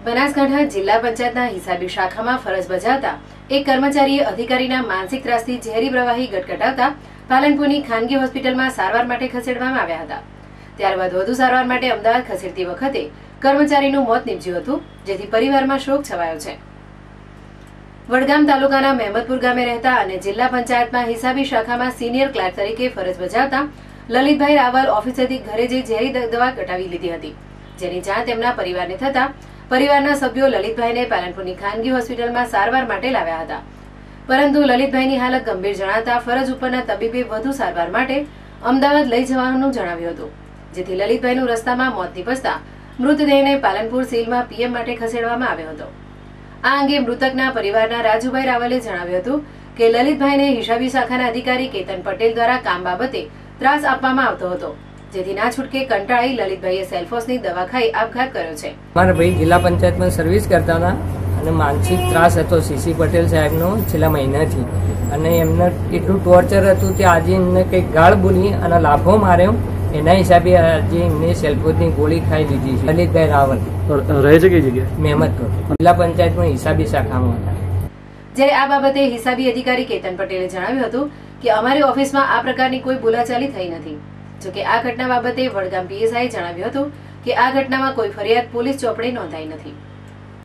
બનાસકાંઠા જિલ્લા પંચાયતના હિસાબી શાખામાં ફરજ બજાવતા એક કર્મચારીએ અધિકારીના માનસિક ત્રાસથી ઝેરી પ્રવાહી ગટગટાવતા પાલનપુરની ખાનગી હોસ્પિટલમાં સારવાર માટે ખસેડવામાં આવ્યા હતા। ત્યારબાદ વધુ સારવાર માટે અમદાવાદ ખસેડતી વખતે કર્મચારીનું મોત નીપજ્યું હતું, જેથી પરિવારમાં શોક છવાયો છે। વડગામ તાલુકાના મહેમદપુર ગામે રહેતા અને જિલ્લા પંચાયતમાં હિસાબી શાખામાં સિનિયર ક્લાર્ક તરીકે ફરજ બજાવતા લલિતભાઈ રાવલ ઓફિસેથી ઘરે જઈ ઝેરી દવા ગટાવી લીધી હતી, જેની જાણ તેમના પરિવારને થતા પરિવારના સભ્યો લલિતભાઈને પાલનપુરની ખાનગી હોસ્પિટલમાં સારવાર માટે લાવ્યા હતા, પરંતુ લલિતભાઈની હાલત ગંભીર જણાતા ફરજ ઉપરના તબીબે વધુ સારવાર માટે અમદાવાદ લઈ જવાનું જણાવ્યું હતું, જેથી લલિતભાઈનું રસ્તામાં મોત નીપજતા મૃતદેહને પાલનપુર સિવિલમાં પીએમ માટે ખસેડવામાં આવ્યો હતો। આ અંગે મૃતકના પરિવારના રાજુભાઈ રાવલે જણાવ્યું હતું કે લલિતભાઈને હિસાબી શાખાના અધિકારી કેતન પટેલ દ્વારા કામ બાબતે ત્રાસ આપવામાં આવતો હતો, જેથી ના છૂટકે કંટાળી લલિતભાઈએ સેલ્ફોસની દવા ખાઈ આપઘાત કર્યો છે। મારા ભાઈ જિલ્લા પંચાયતમાં સર્વિસ કરતા હતા અને માનસિક ત્રાસ હતો સીસી પટેલ સાહેબનો છેલ્લા મહિનાથી, અને એમને એટલું ટોર્ચર હતું કે આજે એમને કંઈક ગાળ બોલી અને લાફો માર્યો, એના હિસાબે આજે એમને સેલ્ફોસની ગોળી ખાઈ લીધી છે। લલિતભાઈ રાવલ રહે છે કઈ જગ્યાએ? મહેમદપુર જિલ્લા પંચાયતમાં હિસાબી શાખામાં હતા। જ્યારે આ બાબતે હિસાબી અધિકારી કેતન પટેલે જણાવ્યું હતું કે અમારી ઓફિસમાં આ પ્રકારની કોઈ બોલાચાલી થઈ નથી। જોકે આ ઘટના બાબતે વડગામ પીએસઆઈએ જણાવ્યું હતું કે આ ઘટનામાં કોઈ ફરિયાદ પોલીસ ચોપડે નોંધાઈ નથી।